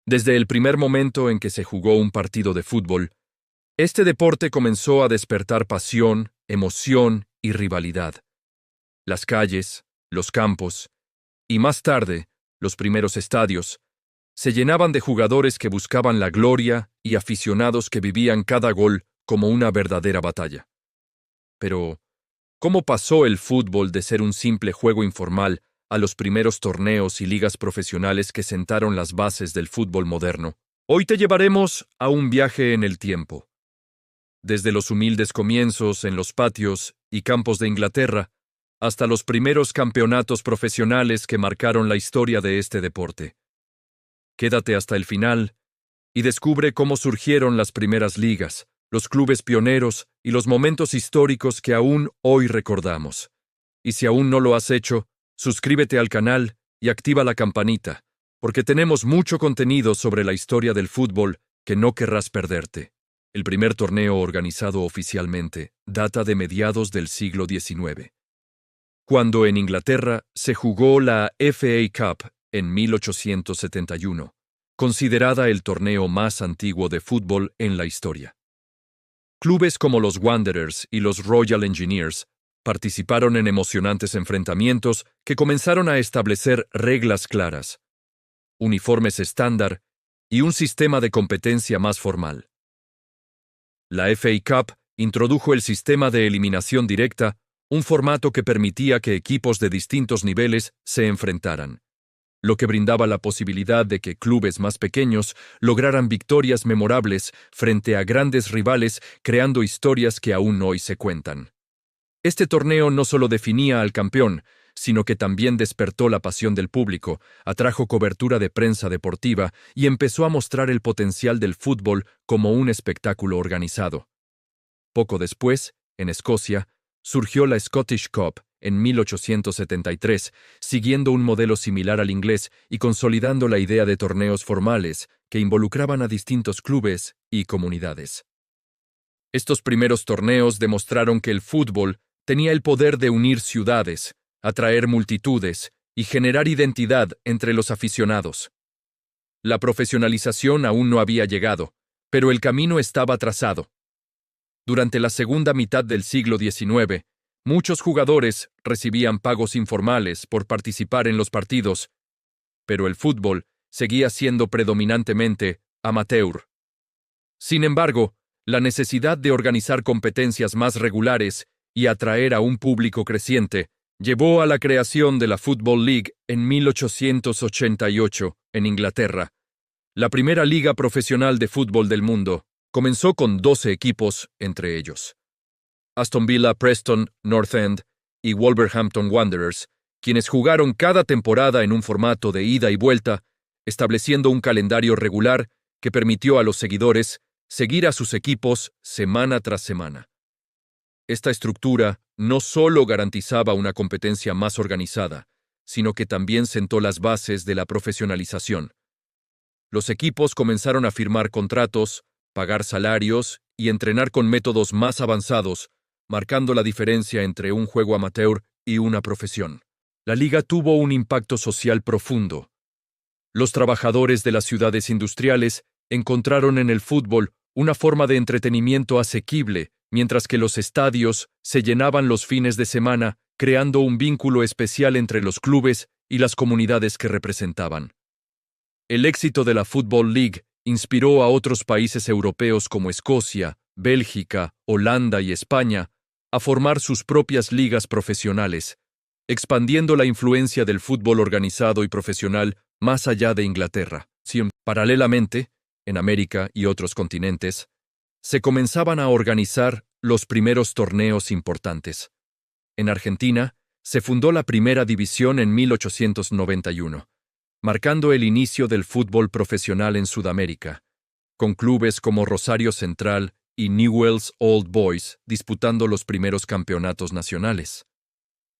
Desde el primer momento en que se jugó un partido de fútbol, este deporte comenzó a despertar pasión, emoción y rivalidad. Las calles, los campos y más tarde, los primeros estadios, se llenaban de jugadores que buscaban la gloria y aficionados que vivían cada gol como una verdadera batalla. Pero, ¿cómo pasó el fútbol de ser un simple juego informal a los primeros torneos y ligas profesionales que sentaron las bases del fútbol moderno? Hoy te llevaremos a un viaje en el tiempo. Desde los humildes comienzos en los patios y campos de Inglaterra, hasta los primeros campeonatos profesionales que marcaron la historia de este deporte. Quédate hasta el final y descubre cómo surgieron las primeras ligas, los clubes pioneros y los momentos históricos que aún hoy recordamos. Y si aún no lo has hecho, suscríbete al canal y activa la campanita, porque tenemos mucho contenido sobre la historia del fútbol que no querrás perderte. El primer torneo organizado oficialmente data de mediados del siglo XIX, cuando en Inglaterra se jugó la FA Cup en 1871, considerada el torneo más antiguo de fútbol en la historia. Clubes como los Wanderers y los Royal Engineers participaron en emocionantes enfrentamientos que comenzaron a establecer reglas claras, uniformes estándar y un sistema de competencia más formal. La FA Cup introdujo el sistema de eliminación directa, un formato que permitía que equipos de distintos niveles se enfrentaran, lo que brindaba la posibilidad de que clubes más pequeños lograran victorias memorables frente a grandes rivales, creando historias que aún hoy se cuentan. Este torneo no solo definía al campeón, sino que también despertó la pasión del público, atrajo cobertura de prensa deportiva y empezó a mostrar el potencial del fútbol como un espectáculo organizado. Poco después, en Escocia, surgió la Scottish Cup en 1873, siguiendo un modelo similar al inglés y consolidando la idea de torneos formales que involucraban a distintos clubes y comunidades. Estos primeros torneos demostraron que el fútbol tenía el poder de unir ciudades, atraer multitudes y generar identidad entre los aficionados. La profesionalización aún no había llegado, pero el camino estaba trazado. Durante la segunda mitad del siglo XIX, muchos jugadores recibían pagos informales por participar en los partidos, pero el fútbol seguía siendo predominantemente amateur. Sin embargo, la necesidad de organizar competencias más regulares y atraer a un público creciente llevó a la creación de la Football League en 1888 en Inglaterra, la primera liga profesional de fútbol del mundo. Comenzó con 12 equipos entre ellos: Aston Villa, Preston, North End y Wolverhampton Wanderers, quienes jugaron cada temporada en un formato de ida y vuelta, estableciendo un calendario regular que permitió a los seguidores seguir a sus equipos semana tras semana. Esta estructura no solo garantizaba una competencia más organizada, sino que también sentó las bases de la profesionalización. Los equipos comenzaron a firmar contratos, pagar salarios y entrenar con métodos más avanzados, marcando la diferencia entre un juego amateur y una profesión. La liga tuvo un impacto social profundo. Los trabajadores de las ciudades industriales encontraron en el fútbol una forma de entretenimiento asequible, mientras que los estadios se llenaban los fines de semana, creando un vínculo especial entre los clubes y las comunidades que representaban. El éxito de la Football League inspiró a otros países europeos como Escocia, Bélgica, Holanda y España a formar sus propias ligas profesionales, expandiendo la influencia del fútbol organizado y profesional más allá de Inglaterra. Paralelamente, en América y otros continentes, se comenzaban a organizar los primeros torneos importantes. En Argentina, se fundó la Primera División en 1891, marcando el inicio del fútbol profesional en Sudamérica, con clubes como Rosario Central y Newell's Old Boys disputando los primeros campeonatos nacionales.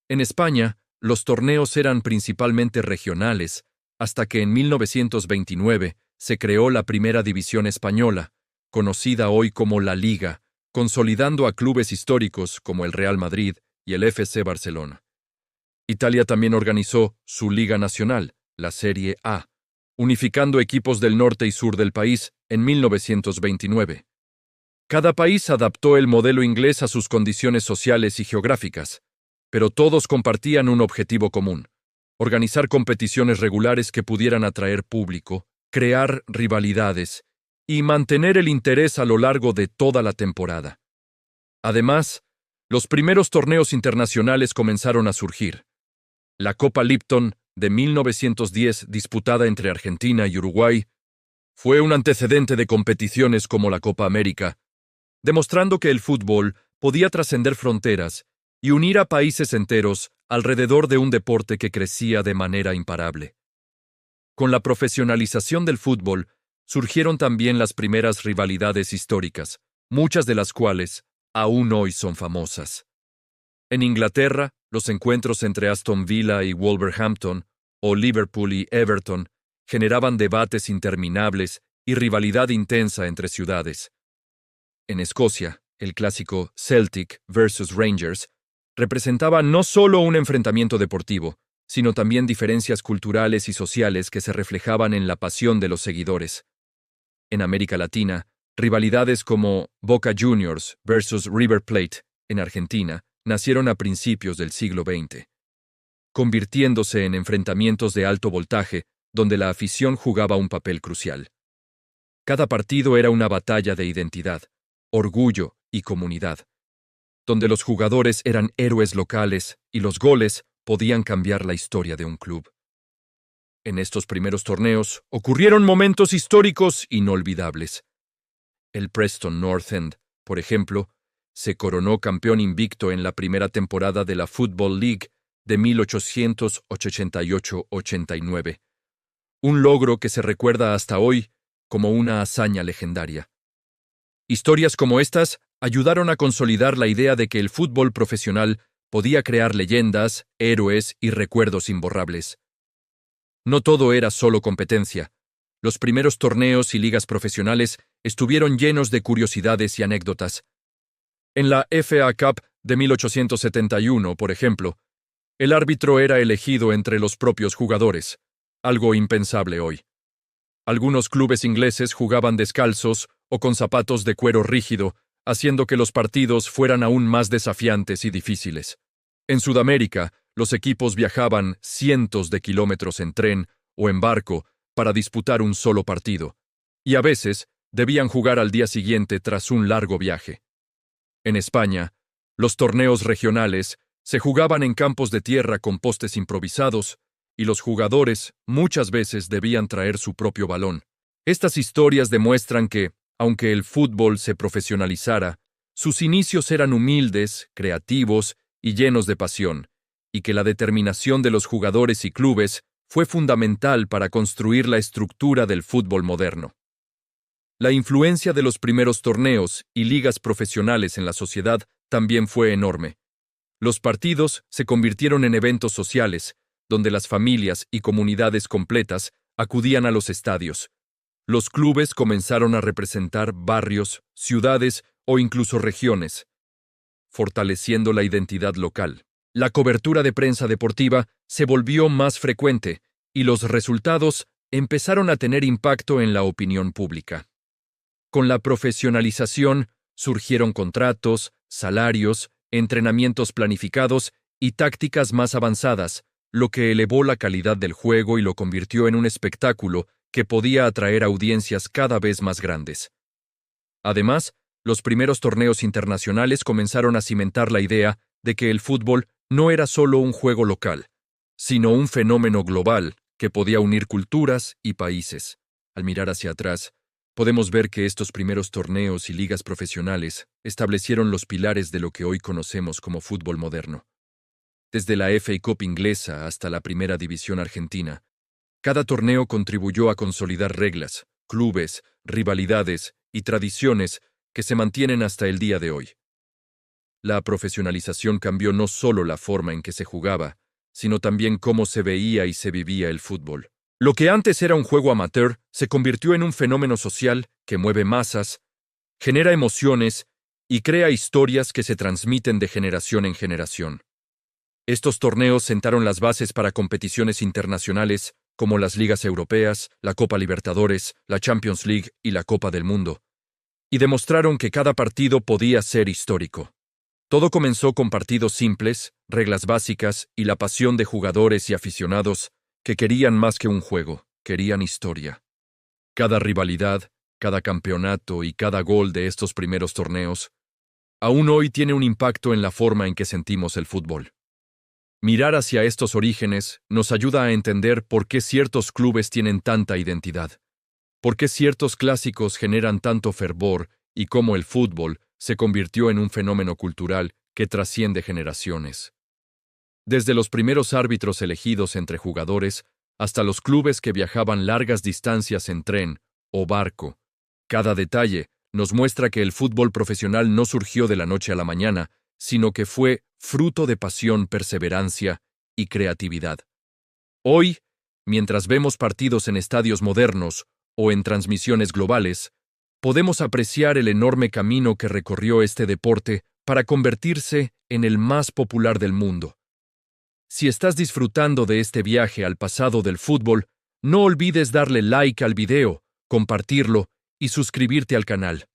En España, los torneos eran principalmente regionales, hasta que en 1929 se creó la Primera División Española, conocida hoy como la Liga, consolidando a clubes históricos como el Real Madrid y el FC Barcelona. Italia también organizó su Liga Nacional, la Serie A, unificando equipos del norte y sur del país en 1929. Cada país adaptó el modelo inglés a sus condiciones sociales y geográficas, pero todos compartían un objetivo común: organizar competiciones regulares que pudieran atraer público, crear rivalidades y mantener el interés a lo largo de toda la temporada. Además, los primeros torneos internacionales comenzaron a surgir. La Copa Lipton de 1910, disputada entre Argentina y Uruguay, fue un antecedente de competiciones como la Copa América, demostrando que el fútbol podía trascender fronteras y unir a países enteros alrededor de un deporte que crecía de manera imparable. Con la profesionalización del fútbol, surgieron también las primeras rivalidades históricas, muchas de las cuales aún hoy son famosas. En Inglaterra, los encuentros entre Aston Villa y Wolverhampton, o Liverpool y Everton, generaban debates interminables y rivalidad intensa entre ciudades. En Escocia, el clásico Celtic versus Rangers representaba no solo un enfrentamiento deportivo, sino también diferencias culturales y sociales que se reflejaban en la pasión de los seguidores. En América Latina, rivalidades como Boca Juniors versus River Plate en Argentina nacieron a principios del siglo XX, convirtiéndose en enfrentamientos de alto voltaje donde la afición jugaba un papel crucial. Cada partido era una batalla de identidad, orgullo y comunidad, donde los jugadores eran héroes locales y los goles podían cambiar la historia de un club. En estos primeros torneos ocurrieron momentos históricos inolvidables. El Preston North End, por ejemplo, se coronó campeón invicto en la primera temporada de la Football League de 1888-89, un logro que se recuerda hasta hoy como una hazaña legendaria. Historias como estas ayudaron a consolidar la idea de que el fútbol profesional podía crear leyendas, héroes y recuerdos imborrables. No todo era solo competencia. Los primeros torneos y ligas profesionales estuvieron llenos de curiosidades y anécdotas. En la FA Cup de 1871, por ejemplo, el árbitro era elegido entre los propios jugadores, algo impensable hoy. Algunos clubes ingleses jugaban descalzos o con zapatos de cuero rígido, haciendo que los partidos fueran aún más desafiantes y difíciles. En Sudamérica, los equipos viajaban cientos de kilómetros en tren o en barco para disputar un solo partido, y a veces debían jugar al día siguiente tras un largo viaje. En España, los torneos regionales se jugaban en campos de tierra con postes improvisados, y los jugadores muchas veces debían traer su propio balón. Estas historias demuestran que, aunque el fútbol se profesionalizara, sus inicios eran humildes, creativos y llenos de pasión, y que la determinación de los jugadores y clubes fue fundamental para construir la estructura del fútbol moderno. La influencia de los primeros torneos y ligas profesionales en la sociedad también fue enorme. Los partidos se convirtieron en eventos sociales, donde las familias y comunidades completas acudían a los estadios. Los clubes comenzaron a representar barrios, ciudades o incluso regiones, fortaleciendo la identidad local. La cobertura de prensa deportiva se volvió más frecuente y los resultados empezaron a tener impacto en la opinión pública. Con la profesionalización surgieron contratos, salarios, entrenamientos planificados y tácticas más avanzadas, lo que elevó la calidad del juego y lo convirtió en un espectáculo que podía atraer audiencias cada vez más grandes. Además, los primeros torneos internacionales comenzaron a cimentar la idea de que el fútbol no era solo un juego local, sino un fenómeno global que podía unir culturas y países. Al mirar hacia atrás, podemos ver que estos primeros torneos y ligas profesionales establecieron los pilares de lo que hoy conocemos como fútbol moderno. Desde la FA Cup inglesa hasta la Primera División argentina, cada torneo contribuyó a consolidar reglas, clubes, rivalidades y tradiciones que se mantienen hasta el día de hoy. La profesionalización cambió no solo la forma en que se jugaba, sino también cómo se veía y se vivía el fútbol. Lo que antes era un juego amateur se convirtió en un fenómeno social que mueve masas, genera emociones y crea historias que se transmiten de generación en generación. Estos torneos sentaron las bases para competiciones internacionales como las ligas europeas, la Copa Libertadores, la Champions League y la Copa del Mundo, y demostraron que cada partido podía ser histórico. Todo comenzó con partidos simples, reglas básicas y la pasión de jugadores y aficionados que querían más que un juego, querían historia. Cada rivalidad, cada campeonato y cada gol de estos primeros torneos, aún hoy tiene un impacto en la forma en que sentimos el fútbol. Mirar hacia estos orígenes nos ayuda a entender por qué ciertos clubes tienen tanta identidad, por qué ciertos clásicos generan tanto fervor y cómo el fútbol se convirtió en un fenómeno cultural que trasciende generaciones. Desde los primeros árbitros elegidos entre jugadores hasta los clubes que viajaban largas distancias en tren o barco, cada detalle nos muestra que el fútbol profesional no surgió de la noche a la mañana, sino que fue fruto de pasión, perseverancia y creatividad. Hoy, mientras vemos partidos en estadios modernos o en transmisiones globales, podemos apreciar el enorme camino que recorrió este deporte para convertirse en el más popular del mundo. Si estás disfrutando de este viaje al pasado del fútbol, no olvides darle like al video, compartirlo y suscribirte al canal.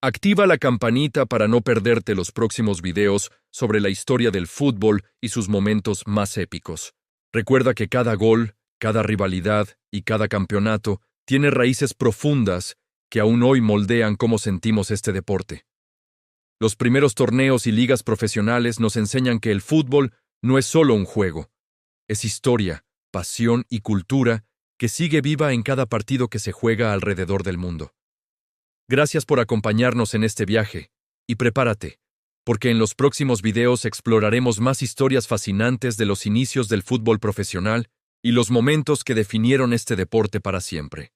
Activa la campanita para no perderte los próximos videos sobre la historia del fútbol y sus momentos más épicos. Recuerda que cada gol, cada rivalidad y cada campeonato tiene raíces profundas que aún hoy moldean cómo sentimos este deporte. Los primeros torneos y ligas profesionales nos enseñan que el fútbol no es solo un juego, es historia, pasión y cultura que sigue viva en cada partido que se juega alrededor del mundo. Gracias por acompañarnos en este viaje, y prepárate, porque en los próximos videos exploraremos más historias fascinantes de los inicios del fútbol profesional y los momentos que definieron este deporte para siempre.